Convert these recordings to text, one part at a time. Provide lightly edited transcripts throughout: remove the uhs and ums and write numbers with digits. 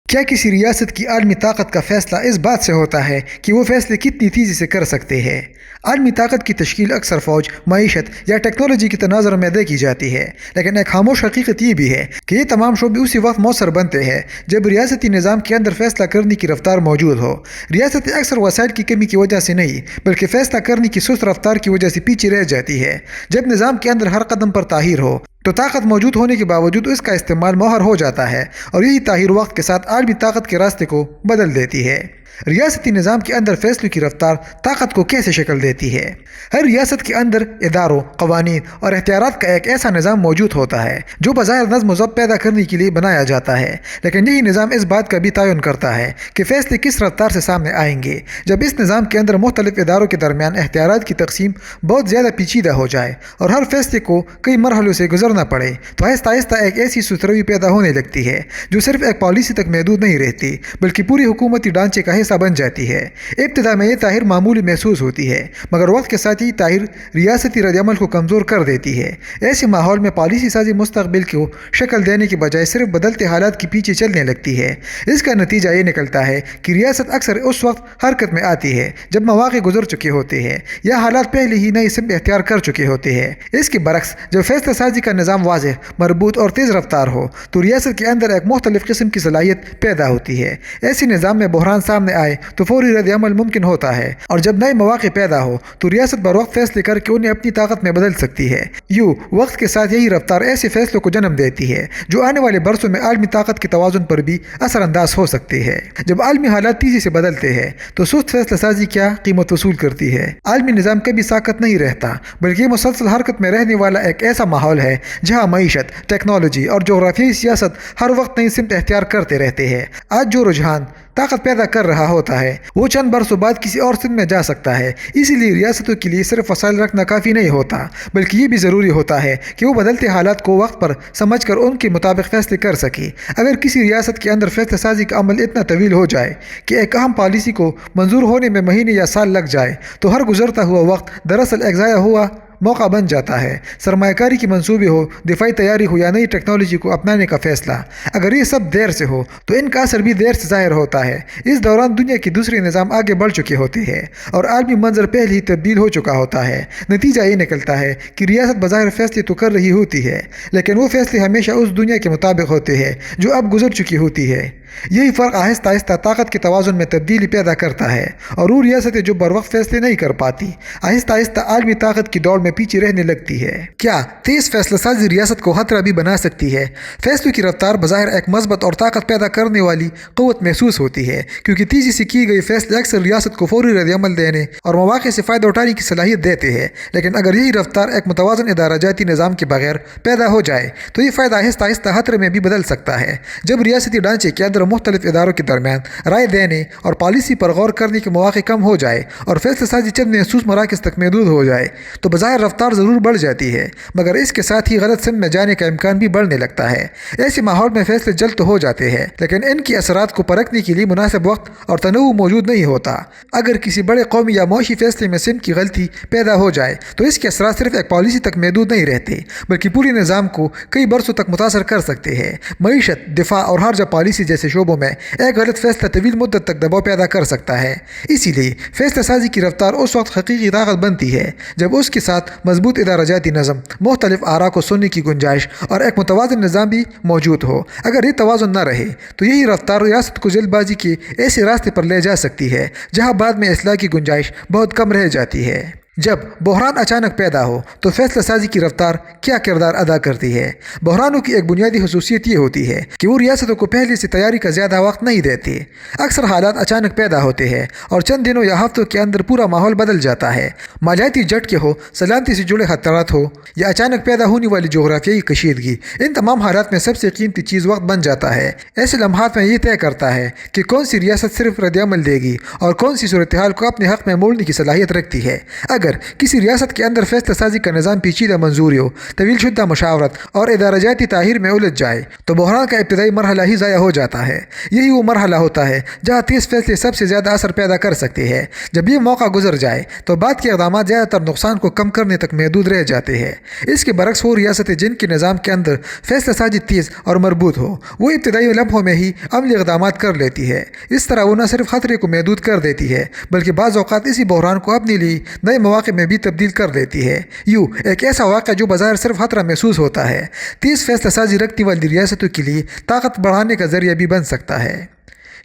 کیا کسی ریاست کی عالمی طاقت کا فیصلہ اس بات سے ہوتا ہے کہ وہ فیصلے کتنی تیزی سے کر سکتے ہیں؟ عالمی طاقت کی تشکیل اکثر فوج، معیشت یا ٹیکنالوجی کے تناظر میں دیکھی جاتی ہے، لیکن ایک خاموش حقیقت یہ بھی ہے کہ یہ تمام شعبے اسی وقت مؤثر بنتے ہیں جب ریاستی نظام کے اندر فیصلہ کرنے کی رفتار موجود ہو۔ ریاستیں اکثر وسائل کی کمی کی وجہ سے نہیں بلکہ فیصلہ کرنے کی سست رفتار کی وجہ سے پیچھے رہ جاتی ہے۔ جب نظام کے اندر ہر قدم پر تاخیر ہو تو طاقت موجود ہونے کے باوجود اس کا استعمال مؤخر ہو جاتا ہے، اور یہی تاخیر وقت کے ساتھ عالمی طاقت کے راستے کو بدل دیتی ہے۔ ریاستی نظام کے اندر فیصلوں کی رفتار طاقت کو کیسے شکل دیتی ہے؟ ہر ریاست کے اندر اداروں، قوانین اور اختیارات کا ایک ایسا نظام موجود ہوتا ہے جو بظاہر نظم و ضبط پیدا کرنے کے لیے بنایا جاتا ہے، لیکن یہی نظام اس بات کا بھی تعین کرتا ہے کہ فیصلے کس رفتار سے سامنے آئیں گے۔ جب اس نظام کے اندر مختلف اداروں کے درمیان اختیارات کی تقسیم بہت زیادہ پیچیدہ ہو جائے اور ہر فیصلے کو کئی مرحلوں سے گزرنا پڑے تو آہستہ آہستہ ایک ایسی ستروی پیدا ہونے لگتی ہے جو صرف ایک پالیسی تک محدود نہیں رہتی بلکہ پوری حکومتی ڈھانچے کا حصہ بن جاتی ہے۔ ابتدا میں یہ تاخیر معمولی محسوس ہوتی ہے، مگر وقت کے ساتھ یہ تاخیر ریاستی رد عمل کو کمزور کر دیتی ہے۔ ایسے ماحول میں پالیسی سازی مستقبل کو شکل دینے کے بجائے صرف بدلتے حالات کے پیچھے چلنے لگتی ہے۔ اس کا نتیجہ یہ نکلتا ہے کہ ریاست اکثر اس وقت حرکت میں آتی ہے جب مواقع گزر چکے ہوتے ہیں یا حالات پہلے ہی نئی سمت اختیار کر چکے ہوتے ہیں۔ اس کے برعکس جب فیصلہ سازی کا نظام واضح، مربوط اور تیز رفتار ہو تو ریاست کے اندر ایک مختلف قسم کی صلاحیت پیدا ہوتی ہے۔ ایسے نظام میں بحران سامنے آئے تو فوری رد عمل ممکن ہوتا ہے، اور جب نئے مواقع پیدا ہو تو ریاست بر وقت فیصلے کر کے انہیں اپنی طاقت میں بدل سکتی ہے۔ یوں وقت کے ساتھ یہی رفتار ایسے فیصلوں کو جنم دیتی ہے جو آنے والے برسوں میں عالمی طاقت کے توازن پر بھی اثر انداز ہو سکتے ہیں۔ جب عالمی حالات تیزی سے بدلتے ہیں تو سست فیصلہ سازی کیا قیمت وصول کرتی ہے؟ عالمی نظام کبھی ساکت نہیں رہتا بلکہ یہ مسلسل حرکت میں رہنے والا ایک ایسا ماحول ہے جہاں معیشت، ٹیکنالوجی اور جغرافیائی سیاست ہر وقت نئی سمت اختیار کرتے رہتے ہیں۔ آج جو رجحان طاقت پیدا کر رہا ہوتا ہے وہ چند برسوں بعد کسی اور سمت میں جا سکتا ہے۔ اسی لیے ریاستوں کے لیے صرف وسائل رکھنا کافی نہیں ہوتا بلکہ یہ بھی ضروری ہوتا ہے کہ وہ بدلتے حالات کو وقت پر سمجھ کر ان کے مطابق فیصلے کر سکے۔ اگر کسی ریاست کے اندر فیصلہ سازی کا عمل اتنا طویل ہو جائے کہ ایک اہم پالیسی کو منظور ہونے میں مہینے یا سال لگ جائے تو ہر گزرتا ہوا وقت دراصل ایک ضائع ہوا موقع بن جاتا ہے۔ سرمایہ کاری کی منصوبے ہو، دفاعی تیاری ہو یا نئی ٹیکنالوجی کو اپنانے کا فیصلہ، اگر یہ سب دیر سے ہو تو ان کا اثر بھی دیر سے ظاہر ہوتا ہے۔ اس دوران دنیا کے دوسرے نظام آگے بڑھ چکے ہوتے ہیں اور عالمی منظر پہلے ہی تبدیل ہو چکا ہوتا ہے۔ نتیجہ یہ نکلتا ہے کہ ریاست بظاہر فیصلے تو کر رہی ہوتی ہے لیکن وہ فیصلے ہمیشہ اس دنیا کے مطابق ہوتے ہیں جو اب گزر چکی ہوتی ہے۔ یہی فرق آہستہ آہستہ طاقت کے توازن میں تبدیلی پیدا کرتا ہے، اور وہ ریاستیں جو بر وقت فیصلے نہیں کر پاتی آہستہ آہستہ عالمی طاقت کی دوڑ میں پیچھے رہنے لگتی ہے۔ کیا تیز فیصلہ سازی ریاست کو خطرہ بھی بنا سکتی ہے؟ فیصلوں کی رفتار بظاہر ایک مثبت اور طاقت پیدا کرنے والی قوت محسوس ہوتی ہے کیونکہ تیزی سے کی گئی فیصلے اکثر ریاست کو فوری رد عمل دینے اور مواقع سے فائدہ اٹھانے کی صلاحیت دیتے ہیں۔ لیکن اگر یہی رفتار ایک متوازن ادارہ جاتی نظام کے بغیر پیدا ہو جائے تو یہ فائدہ آہستہ آہستہ خطرے میں بھی بدل سکتا ہے۔ جب ریاستی ڈھانچے کے اندر مختلف اداروں کے درمیان رائے دینے اور پالیسی پر غور کرنے کے مواقع کم ہو جائے اور فیصلہ سازی چند محسوس مراکز تک محدود ہو جائے تو بظاہر رفتار ضرور بڑھ جاتی ہے، مگر اس کے ساتھ ہی غلط سمت میں جانے کا امکان بھی بڑھنے لگتا ہے۔ ایسے ماحول میں فیصلے جلد تو ہو جاتے ہیں لیکن ان کی اثرات کو پرکھنے کے لیے مناسب وقت اور تنوع موجود نہیں ہوتا۔ اگر کسی بڑے قومی یا معاشی فیصلے میں سمت کی غلطی پیدا ہو جائے تو اس کے اثرات صرف ایک پالیسی تک محدود نہیں رہتے بلکہ پورے نظام کو کئی برسوں تک متاثر کر سکتے ہیں۔ معیشت، دفاع اور خارجہ پالیسی جیسے شعبوں میں ایک غلط فیصلہ طویل مدت تک دباؤ پیدا کر سکتا ہے۔ اسی لیے فیصلہ سازی کی رفتار اس وقت حقیقی طاقت بنتی ہے جب اس کے ساتھ مضبوط ادارہ جاتی نظم، مختلف آراء کو سننے کی گنجائش اور ایک متوازن نظام بھی موجود ہو۔ اگر یہ توازن نہ رہے تو یہی رفتار ریاست کو جلد بازی کے ایسے راستے پر لے جا سکتی ہے جہاں بعد میں اصلاح کی گنجائش بہت کم رہ جاتی ہے۔ جب بحران اچانک پیدا ہو تو فیصلہ سازی کی رفتار کیا کردار ادا کرتی ہے؟ بحرانوں کی ایک بنیادی خصوصیت یہ ہوتی ہے کہ وہ ریاستوں کو پہلے سے تیاری کا زیادہ وقت نہیں دیتے۔ اکثر حالات اچانک پیدا ہوتے ہیں اور چند دنوں یا ہفتوں کے اندر پورا ماحول بدل جاتا ہے۔ مالیاتی جھٹکے ہو، سلامتی سے جڑے خطرات ہو یا اچانک پیدا ہونے والی جغرافیائی کشیدگی، ان تمام حالات میں سب سے قیمتی چیز وقت بن جاتا ہے۔ ایسے لمحات میں یہ طے کرتا ہے کہ کون سی ریاست صرف رد عمل دے گی اور کون سی صورتحال کو اپنے حق میں موڑنے کی صلاحیت رکھتی ہے۔ اگر اگر کسی ریاست کے اندر فیصلہ سازی کا نظام پیچیدہ منظوریوں، طویل شدہ مشاورت اور ادارہ جاتی تاہیر میں الجھ جائے تو بحران کا ابتدائی مرحلہ ہی ضائع ہو جاتا ہے۔ یہی وہ مرحلہ ہوتا ہے جہاں تیز فیصلے سب سے زیادہ اثر پیدا کر سکتے ہیں۔ جب یہ موقع گزر جائے تو بعد کے اقدامات زیادہ تر نقصان کو کم کرنے تک محدود رہ جاتے ہیں۔ اس کے برعکس وہ ریاستیں جن کے نظام کے اندر فیصلہ سازی تیز اور مربوط ہو، وہ ابتدائی لمحوں میں ہی عملی اقدامات کر لیتی ہے۔ اس طرح وہ نہ صرف خطرے کو محدود کر دیتی ہے بلکہ بعض اوقات اسی بحران کو اپنے لیے نئے مواقع میں بھی تبدیل کر دیتی ہے۔ یوں ایک ایسا واقعہ جو بظاہر صرف خطرہ محسوس ہوتا ہے، تیز فیصلہ سازی رکھنے والی ریاستوں کے لیے طاقت بڑھانے کا ذریعہ بھی بن سکتا ہے۔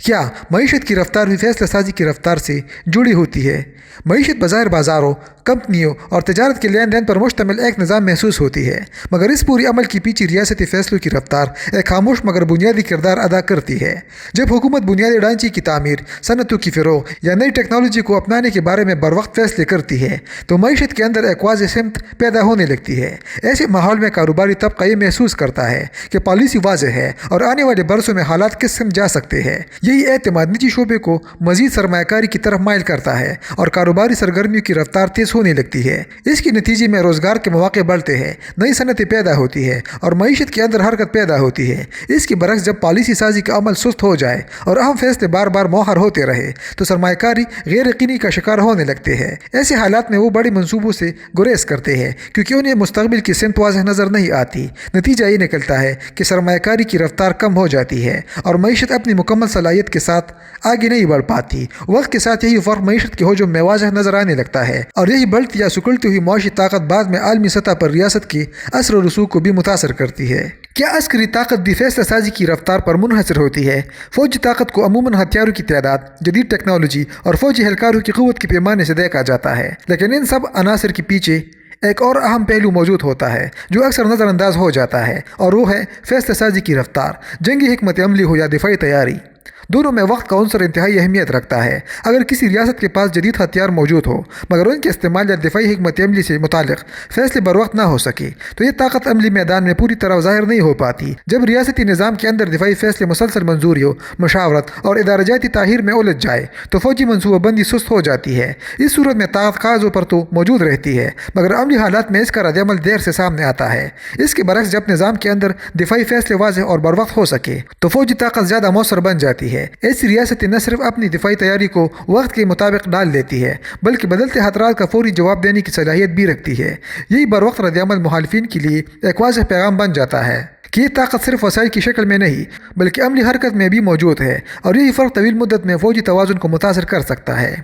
کیا معیشت کی رفتار بھی فیصلہ سازی کی رفتار سے جڑی ہوتی ہے؟ معیشت بظاہر بازاروں، کمپنیوں اور تجارت کے لین دین پر مشتمل ایک نظام محسوس ہوتی ہے، مگر اس پوری عمل کے پیچھے ریاستی فیصلوں کی رفتار ایک خاموش مگر بنیادی کردار ادا کرتی ہے۔ جب حکومت بنیادی ڈھانچے کی تعمیر، صنعتوں کی فروغ یا نئی ٹیکنالوجی کو اپنانے کے بارے میں بروقت فیصلے کرتی ہے تو معیشت کے اندر ایک واضح سمت پیدا ہونے لگتی ہے۔ ایسے ماحول میں کاروباری طبقہ یہ محسوس کرتا ہے کہ پالیسی واضح ہے اور آنے والے برسوں میں حالات کس سمت جا سکتے ہیں۔ یہی اعتماد نجی شعبے کو مزید سرمایہ کاری کی طرف مائل کرتا ہے اور کاروباری سرگرمیوں کی رفتار تیز ہونے لگتی ہے۔ اس کے نتیجے میں روزگار کے مواقع بڑھتے ہیں، نئی صنعتیں پیدا ہوتی ہیں اور معیشت کے اندر حرکت پیدا ہوتی ہے۔ اس کے برعکس جب پالیسی سازی کا عمل سست ہو جائے اور اہم فیصلے بار بار مؤخر ہوتے رہے تو سرمایہ کاری غیر یقینی کا شکار ہونے لگتے ہیں۔ ایسے حالات میں وہ بڑے منصوبوں سے گریز کرتے ہیں کیونکہ انہیں مستقبل کی سمت واضح نظر نہیں آتی۔ نتیجہ یہ نکلتا ہے کہ سرمایہ کاری کی رفتار کم ہو جاتی ہے اور معیشت اپنی مکمل صلاحیت کے ساتھ آگے نہیں بڑھ پاتی۔ وقت کے ساتھ یہی فرق معیشت کے حجم میں واضح نظر آنے لگتا ہے اور یہی بڑھتی یا سکڑتی ہوئی معاشی طاقت بعد میں عالمی سطح پر ریاست کی اثر و رسوخ کو بھی متاثر کرتی ہے۔ کیا عسکری طاقت بھی فیصلہ سازی کی رفتار پر منحصر ہوتی ہے؟ فوجی طاقت کو عموماً ہتھیاروں کی تعداد، جدید ٹیکنالوجی اور فوجی اہلکاروں کی قوت کے پیمانے سے دیکھا جاتا ہے، لیکن ان سب عناصر کے پیچھے ایک اور اہم پہلو موجود ہوتا ہے جو اکثر نظر انداز ہو جاتا ہے، اور وہ ہے فیصلہ سازی کی رفتار۔ جنگی حکمت عملی ہو یا دفاعی تیاری، دونوں میں وقت کا عنصر انتہائی اہمیت رکھتا ہے۔ اگر کسی ریاست کے پاس جدید ہتھیار موجود ہو مگر ان کے استعمال یا دفاعی حکمت عملی سے متعلق فیصلے بر وقت نہ ہو سکے تو یہ طاقت عملی میدان میں پوری طرح ظاہر نہیں ہو پاتی۔ جب ریاستی نظام کے اندر دفاعی فیصلے مسلسل منظوریوں، مشاورت اور ادارہ جاتی تاہیر میں الجھ جائے تو فوجی منصوبہ بندی سست ہو جاتی ہے۔ اس صورت میں طاقت کاغذوں پر تو موجود رہتی ہے مگر عملی حالات میں اس کا رد عمل دیر سے سامنے آتا ہے۔ اس کے برعکس جب نظام کے اندر دفاعی فیصلے واضح اور بر وقت ہو سکے تو فوجی طاقت زیادہ مؤثر بن جاتی ہے۔ ایسی ریاست نہ صرف اپنی دفاعی تیاری کو وقت کے مطابق ڈال لیتی ہے بلکہ بدلتے خطرات کا فوری جواب دینے کی صلاحیت بھی رکھتی ہے۔ یہی بر وقت رد عمل مخالفین کے لیے ایک واضح پیغام بن جاتا ہے کہ یہ طاقت صرف وسائل کی شکل میں نہیں بلکہ عملی حرکت میں بھی موجود ہے، اور یہی فرق طویل مدت میں فوجی توازن کو متاثر کر سکتا ہے۔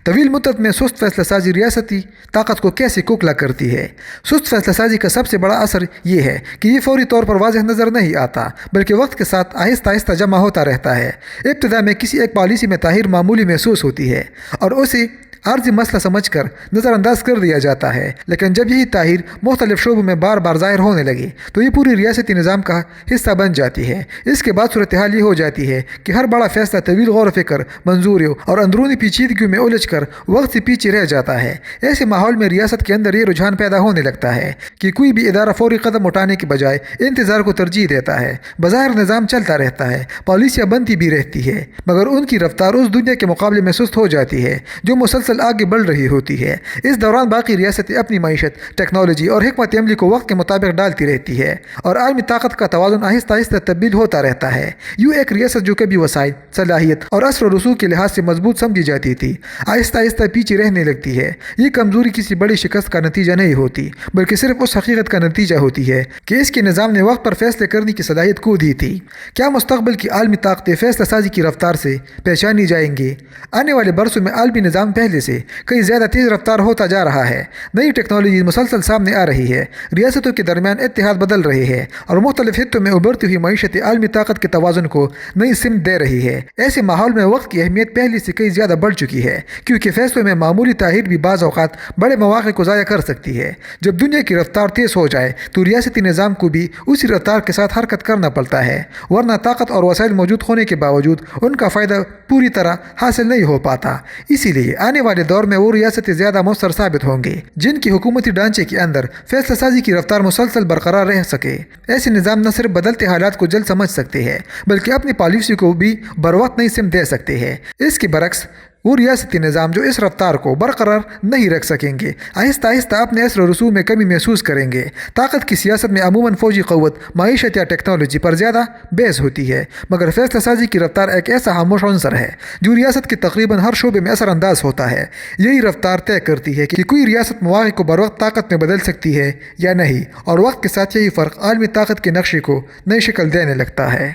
طویل مدت میں سست فیصلہ سازی ریاستی طاقت کو کیسے کھوکھلا کرتی ہے؟ سست فیصلہ سازی کا سب سے بڑا اثر یہ ہے کہ یہ فوری طور پر واضح نظر نہیں آتا بلکہ وقت کے ساتھ آہستہ آہستہ جمع ہوتا رہتا ہے۔ ابتدا میں کسی ایک پالیسی میں تاہیر معمولی محسوس ہوتی ہے اور اسے عارضی مسئلہ سمجھ کر نظر انداز کر دیا جاتا ہے، لیکن جب یہی تاہیر مختلف شعبوں میں بار بار ظاہر ہونے لگے تو یہ پوری ریاستی نظام کا حصہ بن جاتی ہے۔ اس کے بعد صورتحال یہ ہو جاتی ہے کہ ہر بڑا فیصلہ طویل غور و فکر، منظوریوں اور اندرونی پیچیدگیوں میں الجھ کر وقت سے پیچھے رہ جاتا ہے۔ ایسے ماحول میں ریاست کے اندر یہ رجحان پیدا ہونے لگتا ہے کہ کوئی بھی ادارہ فوری قدم اٹھانے کے بجائے انتظار کو ترجیح دیتا ہے۔ بظاہر نظام چلتا رہتا ہے، پالیسیاں بنتی بھی رہتی ہے مگر ان کی رفتار اس دنیا کے مقابلے میں سست ہو جاتی ہے جو مسلسل آگے بڑھ رہی ہوتی ہے۔ اس دوران باقی ریاستیں اپنی معیشت، ٹیکنالوجی اور حکمت عملی کو وقت کے مطابق ڈالتی رہتی ہے اور عالمی طاقت کا توازن آہستہ آہستہ تبدیل ہوتا رہتا ہے۔ یوں ایک ریاست جو کبھی وسائل، صلاحیت اور اثر و رسوخ کے لحاظ سے مضبوط سمجھی جاتی تھی آہستہ آہستہ پیچھے رہنے لگتی ہے۔ یہ کمزوری کسی بڑی شکست کا نتیجہ نہیں ہوتی بلکہ صرف اس حقیقت کا نتیجہ ہوتی ہے کہ اس کے نظام نے وقت پر فیصلے کرنے کی صلاحیت کھو دی تھی۔ کیا مستقبل کی عالمی طاقتیں فیصلہ سازی کی رفتار سے پہچانی جائیں گی؟ آنے والے برسوں میں عالمی نظام پہلے سے کئی زیادہ تیز رفتار ہوتا جا رہا ہے۔ نئی ٹیکنالوجی مسلسل سامنے آ رہی ہے، ریاستوں کے درمیان اتحاد بدل رہے ہیں اور مختلف خطوں میں ابھرتی ہوئی معیشت عالمی طاقت کے توازن کو نئی سمت دے رہی ہے۔ ایسے ماحول میں وقت کی اہمیت پہلے سے کئی زیادہ بڑھ چکی ہے کیونکہ فیصلوں میں معمولی تاخیر بھی بعض اوقات بڑے مواقع کو ضائع کر سکتی ہے۔ جب دنیا کی رفتار تیز ہو جائے تو ریاستی نظام کو بھی اسی رفتار کے ساتھ حرکت کرنا پڑتا ہے، ورنہ طاقت اور وسائل موجود ہونے کے باوجود ان کا فائدہ پوری طرح حاصل نہیں ہو پاتا۔ اسی لیے آنے والے دور میں وہ ریاستیں زیادہ مؤثر ثابت ہوں گے جن کی حکومتی ڈھانچے کے اندر فیصلہ سازی کی رفتار مسلسل برقرار رہ سکے۔ ایسے نظام نہ صرف بدلتے حالات کو جلد سمجھ سکتے ہیں بلکہ اپنی پالیسی کو بھی بر وقت نئی سمت دے سکتے ہیں۔ اس کے برعکس وہ ریاستی نظام جو اس رفتار کو برقرار نہیں رکھ سکیں گے آہستہ آہستہ اپنے اثر و رسوخ میں کمی محسوس کریں گے۔ طاقت کی سیاست میں عموماً فوجی قوت معیشت یا ٹیکنالوجی پر زیادہ بیس ہوتی ہے، مگر فیصلہ سازی کی رفتار ایک ایسا خاموش عنصر ہے جو ریاست کے تقریباً ہر شعبے میں اثر انداز ہوتا ہے۔ یہی رفتار طے کرتی ہے کہ کوئی ریاست مواقع کو بروقت طاقت میں بدل سکتی ہے یا نہیں، اور وقت کے ساتھ یہی فرق عالمی طاقت کے نقشے کو نئی شکل دینے لگتا ہے۔